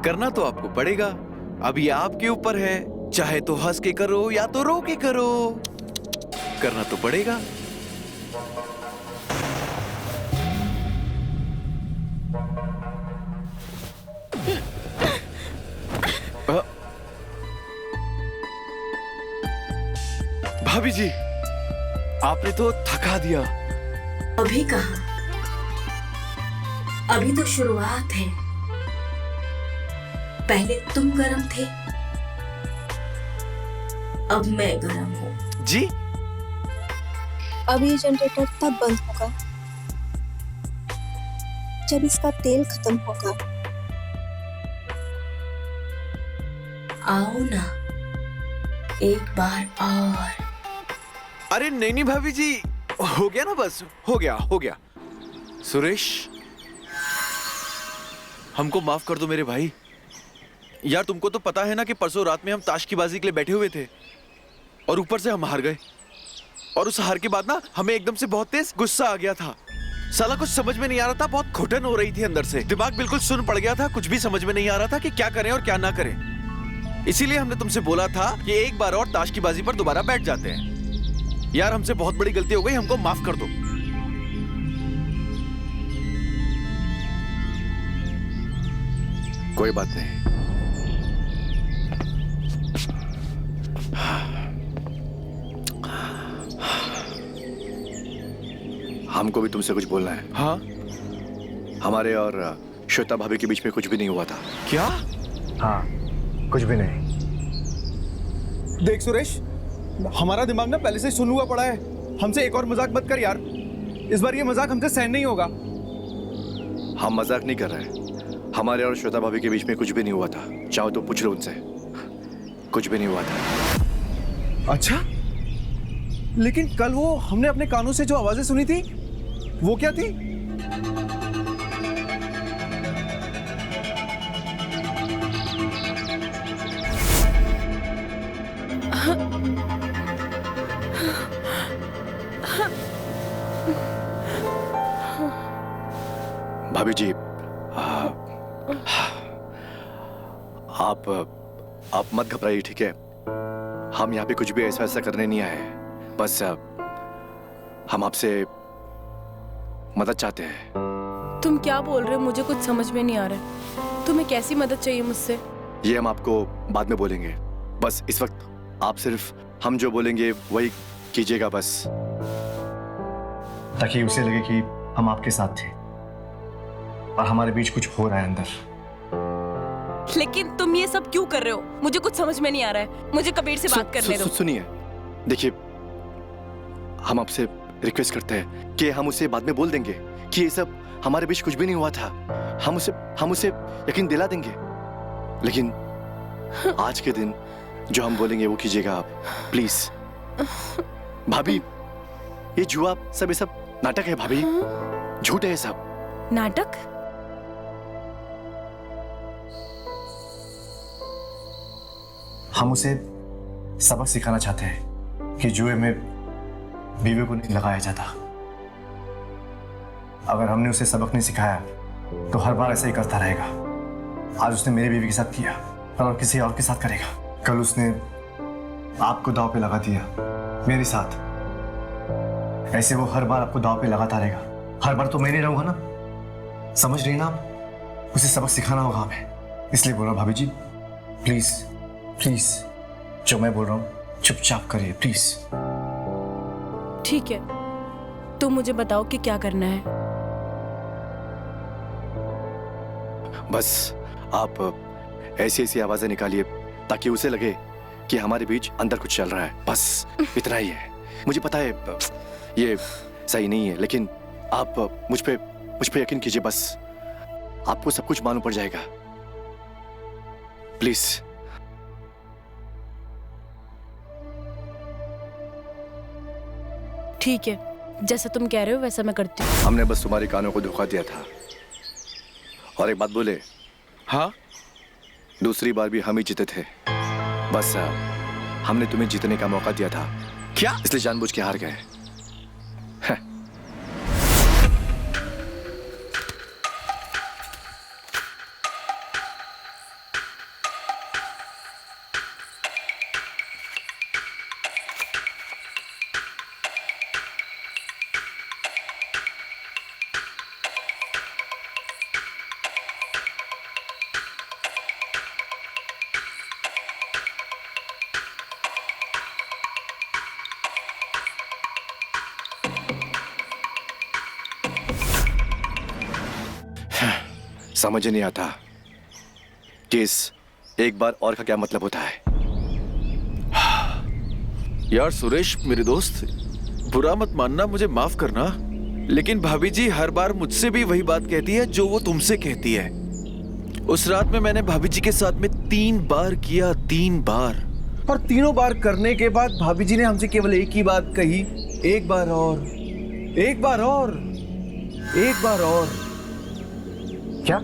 करना तो आपको पड़ेगा। अभी आपके ऊपर है, चाहे तो हंस के करो या तो रो के करो, करना तो पड़ेगा। भाभी जी, आपने तो थका दिया। अभी कहा, अभी तो शुरुआत है। पहले तुम गरम थे, अब मैं गरम हूँ। जी? अब ये जनरेटर तब बंद होगा जब इसका तेल खत्म होगा। आओ ना, एक बार और। अरे नहीं नहीं भाभी जी, हो गया ना, बस हो गया हो गया। सुरेश, हमको माफ कर दो मेरे भाई। यार तुमको तो पता है ना कि परसों रात में हम ताश की बाजी के लिए बैठे हुए थे और ऊपर से हम हार गए। और उस हार के बाद ना हमें एकदम से बहुत तेज गुस्सा आ गया था। साला कुछ समझ में नहीं आ रहा था, बहुत घुटन हो रही थी अंदर से, दिमाग बिल्कुल सुन्न पड़ गया था, कुछ भी समझ में नहीं आ रहा था कि क्या करें और क्या ना करें। इसीलिए हमने तुमसे बोला था कि एक बार और ताश की बाजी पर दोबारा बैठ जाते हैं। यार हमसे बहुत बड़ी गलती हो गई, हमको माफ कर दो। कोई बात नहीं। हमको भी तुमसे कुछ बोलना है। हाँ? हमारे और श्वेता भाभी के बीच में कुछ भी नहीं हुआ था। क्या? हाँ, कुछ भी नहीं। देख सुरेश, हमारा दिमाग ना पहले से सुन हुआ पड़ा है। हमसे एक और मजाक मत कर यार, इस बार ये मजाक हमसे सहन नहीं होगा। हम मजाक नहीं कर रहे। हमारे और श्वेता भाभी के बीच में कुछ भी नहीं हुआ था। चाहो तो पूछ लो उनसे, कुछ भी नहीं हुआ था। अच्छा, लेकिन कल वो हमने अपने कानों से जो आवाजें सुनी थी, वो क्या थी? भाभी जी, आप मत घबराइए, ठीक है? हम यहाँ पे कुछ भी ऐसा करने नहीं आए हैं। बस हम आपसे मदद चाहते हैं। तुम क्या बोल रहे हो? मुझे कुछ समझ में नहीं आ रहा है। तुम्हें कैसी मदद चाहिए मुझसे? ये हम आपको बाद में बोलेंगे। बस इस वक्त आप सिर्फ हम जो बोलेंगे वही कीजिएगा, बस ताकि उसे लगे कि हम आपके साथ थे और हमारे बीच कुछ हो रहा है अंदर। लेकिन तुम ये सब क्यों कर रहे हो? मुझे कुछ समझ में नहीं आ रहा है। मुझे कबीर से बात करने दो। सुनिए, देखिए, हम आपसे रिक्वेस्ट करते हैं कि हम उसे बाद में बोल देंगे कि ये सब हमारे बीच कुछ भी नहीं हुआ था। हम उसे यकीन दिला देंगे, लेकिन आज के दिन जो हम बोलेंगे वो कीजिएगा आप, प्लीज। भाभी, ये जुआ सब नाटक है भाभी। झूठ है ये सब। नाटक? हम उसे सबक सिखाना चाहते हैं कि जुए में बीवी को नहीं लगाया जाता। अगर हमने उसे सबक नहीं सिखाया तो हर बार ऐसा ही करता रहेगा। आज उसने मेरी बीवी के साथ किया, कल और किसी और के साथ करेगा। कल उसने आपको दांव पे लगा दिया मेरे साथ, ऐसे वो हर बार आपको दांव पे लगाता रहेगा। हर बार तो मैं नहीं रहूंगा ना, समझ रही ना आप? उसे सबक सिखाना होगा हमें, इसलिए बोल रहा हूं भाभी जी, प्लीज प्लीज जो मैं बोल रहा हूं चुपचाप करिए प्लीज। ठीक है, तुम मुझे बताओ कि क्या करना है। बस आप ऐसी ऐसी आवाजें निकालिए ताकि उसे लगे कि हमारे बीच अंदर कुछ चल रहा है। बस इतना ही है। मुझे पता है ये सही नहीं है, लेकिन आप मुझ पे यकीन कीजिए। बस आपको सब कुछ मालूम पड़ जाएगा। प्लीज। ठीक है, जैसा तुम कह रहे हो वैसा मैं करती हूँ। हमने बस तुम्हारे कानों को धोखा दिया था। और एक बात बोले, हाँ? दूसरी बार भी हम ही जीते थे। बस हमने तुम्हें जीतने का मौका दिया था, क्या? इसलिए जानबूझ के हार गए। समझ नहीं आता कि इस एक बार और का क्या मतलब होता है। यार सुरेश मेरे दोस्त, बुरा मत मानना, मुझे माफ करना, लेकिन भाभी जी हर बार मुझसे भी वही बात कहती है जो वो तुमसे कहती है। उस रात में मैंने भाभी जी के साथ में 3 बार किया, 3 बार। और तीनों बार करने के बाद भाभी जी ने हमसे केवल एक ही बात कही, एक बार और, एक बार और, एक बार और। क्या?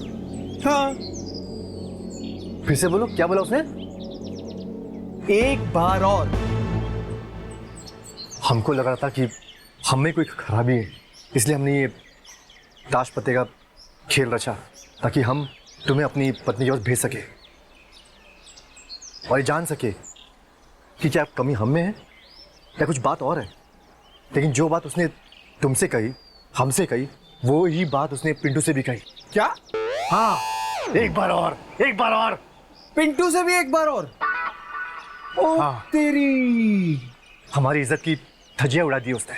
हाँ, फिर से बोलो, क्या बोला उसने? एक बार और। हमको लग रहा था कि हम में कोई खराबी है, इसलिए हमने ये ताश पत्ते का खेल रचा ताकि हम तुम्हें अपनी पत्नी की ओर भेज सके और ये जान सके कि क्या कमी हम में है या कुछ बात और है। लेकिन जो बात उसने तुमसे कही, हमसे कही, वो ही बात उसने पिंटू से भी कही। क्या? हाँ, एक बार और, एक बार और। पिंटू से भी एक बार और? ओ हाँ। तेरी! हमारी इज्जत की धज्जियां उड़ा दी उसने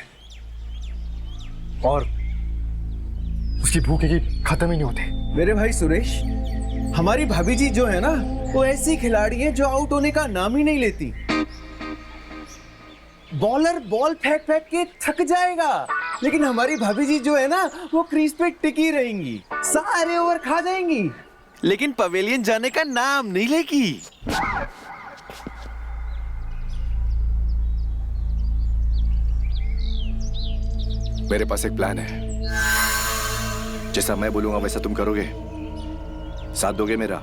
और उसकी भूखे की खत्म ही नहीं होते। मेरे भाई सुरेश, हमारी भाभी जी जो है ना, वो ऐसी खिलाड़ी है जो आउट होने का नाम ही नहीं लेती। बॉलर बॉल फेंक फेंक के थक जाएगा, लेकिन हमारी भाभी जी जो है ना, वो क्रीज पे टिकी रहेंगी, सारे ओवर खा जाएंगी, लेकिन पवेलियन जाने का नाम नहीं लेगी। मेरे पास एक प्लान है। जैसा मैं बोलूंगा वैसा तुम करोगे, साथ दोगे मेरा?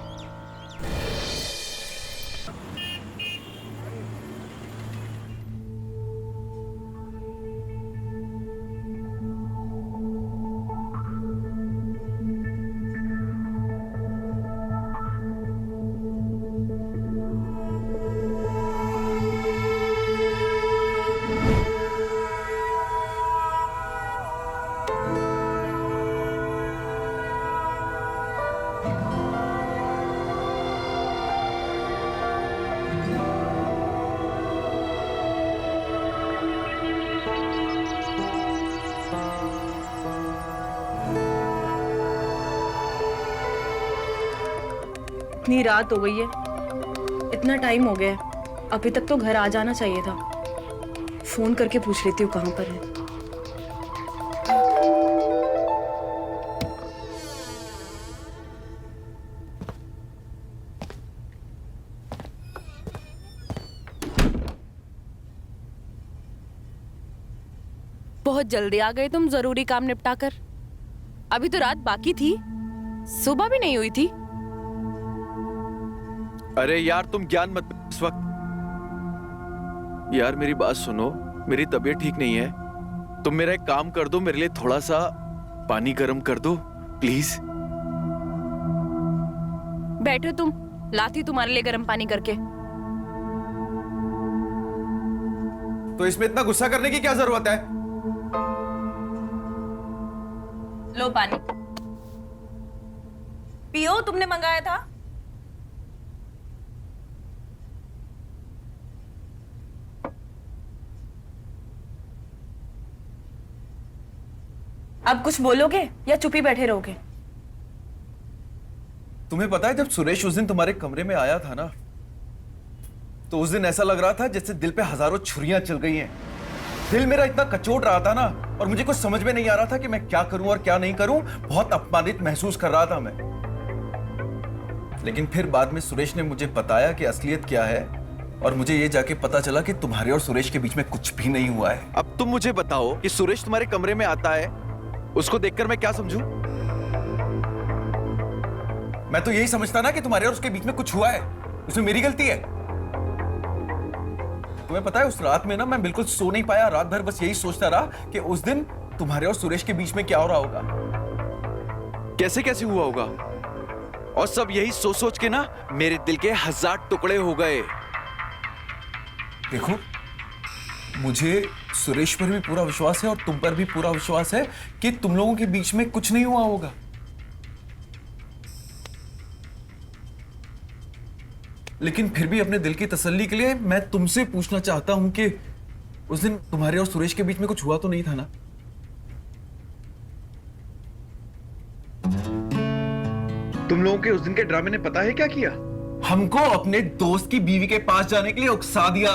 इतनी रात हो गई है, इतना टाइम हो गया है, अभी तक तो घर आ जाना चाहिए था। फोन करके पूछ लेती हूँ कहाँ पर है। बहुत जल्दी आ गए तुम जरूरी काम निपटा कर। अभी तो रात बाकी थी, सुबह भी नहीं हुई थी। अरे यार तुम ज्ञान मत इस वक्त। यार मेरी बात सुनो, मेरी तबीयत ठीक नहीं है। तुम मेरा एक काम कर दो, मेरे लिए थोड़ा सा पानी गर्म कर दो प्लीज। बैठो तुम, लाती तुम्हारे लिए गर्म पानी करके। तो इसमें इतना गुस्सा करने की क्या जरूरत है? लो पानी पियो, तुमने मंगाया था। अब कुछ बोलोगे या चुप ही बैठे रहोगे? तुम्हें पता है जब सुरेश उस दिन तुम्हारे कमरे में आया था ना, तो उस दिन ऐसा लग रहा था जैसे दिल पे हजारों छुरियां चल गई हैं। दिल मेरा इतना कचोट रहा था ना, और मुझे कुछ समझ में नहीं आ रहा था कि मैं क्या करूं और क्या नहीं करूं। बहुत अपमानित महसूस कर रहा था मैं। लेकिन फिर बाद में सुरेश ने मुझे बताया कि असलियत क्या है, और मुझे ये जाके पता चला कि तुम्हारे और सुरेश के बीच में कुछ भी नहीं हुआ है। अब तुम मुझे बताओ कि सुरेश तुम्हारे कमरे में आता है, उसको देखकर मैं क्या समझूं? मैं तो यही समझता ना कि तुम्हारे और उसके बीच में कुछ हुआ है, उसमें मेरी गलती है। तुम्हें पता है उस रात में ना मैं बिल्कुल सो नहीं पाया। रात भर बस यही सोचता रहा कि उस दिन तुम्हारे और सुरेश के बीच में क्या हो रहा होगा। कैसे कैसे हुआ होगा? और सब यही सोच सोच के ना मेरे दिल के 1000 टुकड़े हो गए। देखो, मुझे सुरेश पर भी पूरा विश्वास है और तुम पर भी पूरा विश्वास है कि तुम लोगों के बीच में कुछ नहीं हुआ होगा। लेकिन फिर भी अपने दिल की तसल्ली के लिए मैं तुमसे पूछना चाहता हूं कि उस दिन तुम्हारे और सुरेश के बीच में कुछ हुआ तो नहीं था ना? तुम लोगों के उस दिन के ड्रामे ने पता है क्या किया? हमको अपने दोस्त की बीवी के पास जाने के लिए उकसा दिया।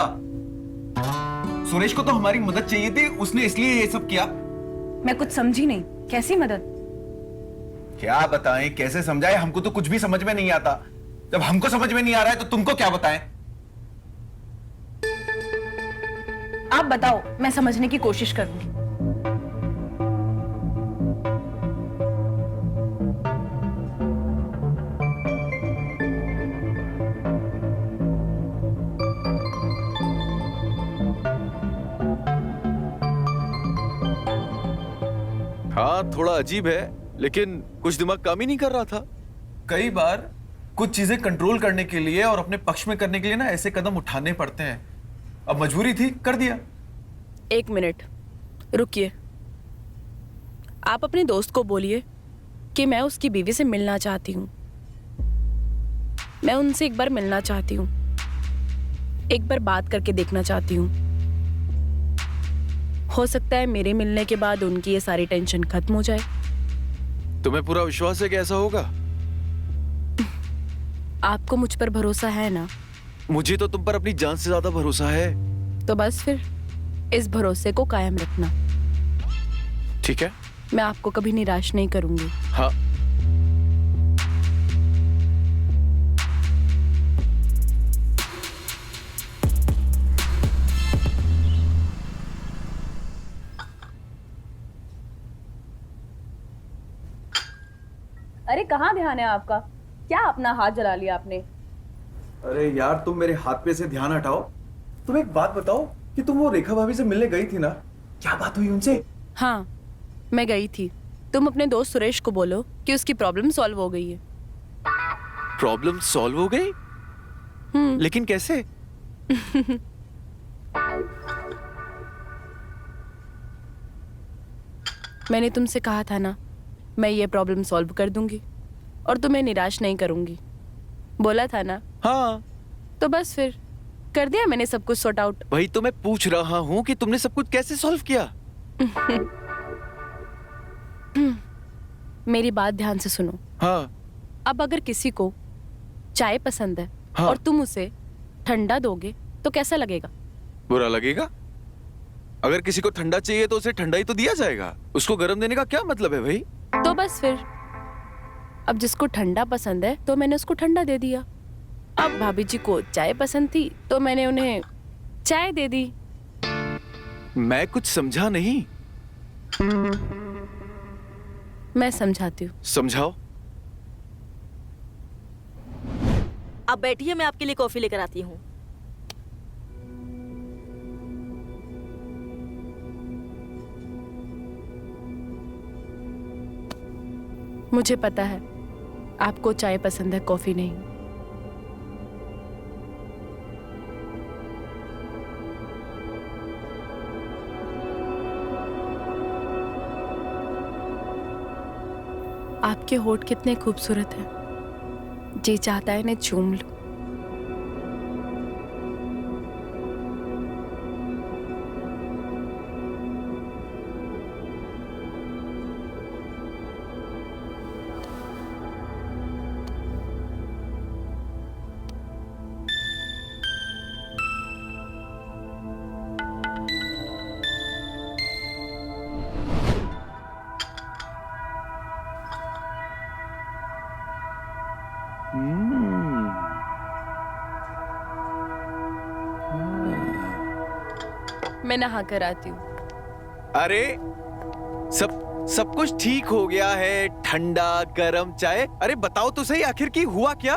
सुरेश को तो हमारी मदद चाहिए थी, उसने इसलिए ये सब किया। मैं कुछ समझी नहीं, कैसी मदद? क्या बताएं, कैसे समझाएं? हमको तो कुछ भी समझ में नहीं आता। जब हमको समझ में नहीं आ रहा है तो तुमको क्या बताएं? आप बताओ, मैं समझने की कोशिश करूंगी। हाँ थोड़ा अजीब है, लेकिन कुछ दिमाग काम ही नहीं कर रहा था। कई बार कुछ चीजें कंट्रोल करने के लिए और अपने पक्ष में करने के लिए ना ऐसे कदम उठाने पड़ते हैं। अब मजबूरी थी, कर दिया। 1 मिनट रुकिए। आप अपने दोस्त को बोलिए कि मैं उसकी बीवी से मिलना चाहती हूँ। मैं उनसे एक बार मिलना चाहती हूँ, एक बार बात करके देखना चाहती हूँ। हो सकता है मेरे मिलने के बाद उनकी ये सारी टेंशन खत्म हो जाए। तुम्हें पूरा विश्वास है कि ऐसा होगा? आपको मुझ पर भरोसा है ना? मुझे तो तुम पर अपनी जान से ज्यादा भरोसा है। तो बस फिर इस भरोसे को कायम रखना। ठीक है, मैं आपको कभी निराश नहीं करूंगी। हाँ। अरे कहाँ ध्यान है आपका? क्या अपना हाथ जला लिया आपने? अरे यार, तुम मेरे हाथ पे से ध्यान हटाओ। तुम एक बात बताओ कि तुम वो रेखा भाभी से मिलने गई थी ना, क्या बात हुई उनसे? हाँ, मैं गई थी। तुम अपने दोस्त सुरेश को बोलो कि उसकी प्रॉब्लम सॉल्व हो गई है। प्रॉब्लम सॉल्व हो गई? लेकिन कैसे? मैंने तुमसे कहा था ना, मैं ये प्रॉब्लम सॉल्व कर दूंगी और तुम्हें निराश नहीं करूंगी। बोला था ना? हाँ। तो बस फिर कर दिया मैंने सब कुछ सॉर्ट आउट। वही तो मैं पूछ रहा हूँ कि तुमने सब कुछ कैसे सॉल्व किया? मेरी बात ध्यान से सुनो। हाँ। अब अगर किसी को चाय पसंद है, हाँ। और तुम उसे ठंडा दोगे तो कैसा लगेगा? बुरा लगेगा। अगर किसी को ठंडा चाहिए तो उसे ठंडा ही तो दिया जाएगा। उसको गर्म देने का क्या मतलब है भाई? तो बस फिर अब जिसको ठंडा पसंद है तो मैंने उसको ठंडा दे दिया। अब भाभी जी को चाय पसंद थी तो मैंने उन्हें चाय दे दी। मैं कुछ समझा नहीं। मैं समझाती हूँ। समझाओ। आप बैठिए, मैं आपके लिए कॉफी लेकर आती हूँ। मुझे पता है आपको चाय पसंद है, कॉफी नहीं। आपके होठ कितने खूबसूरत हैं, जी चाहता है इन्हें चूम लूं। मैं नहा कर आती हूँ। अरे सब कुछ ठीक हो गया है। ठंडा गरम चाय। अरे बताओ तो सही, आखिर की हुआ क्या?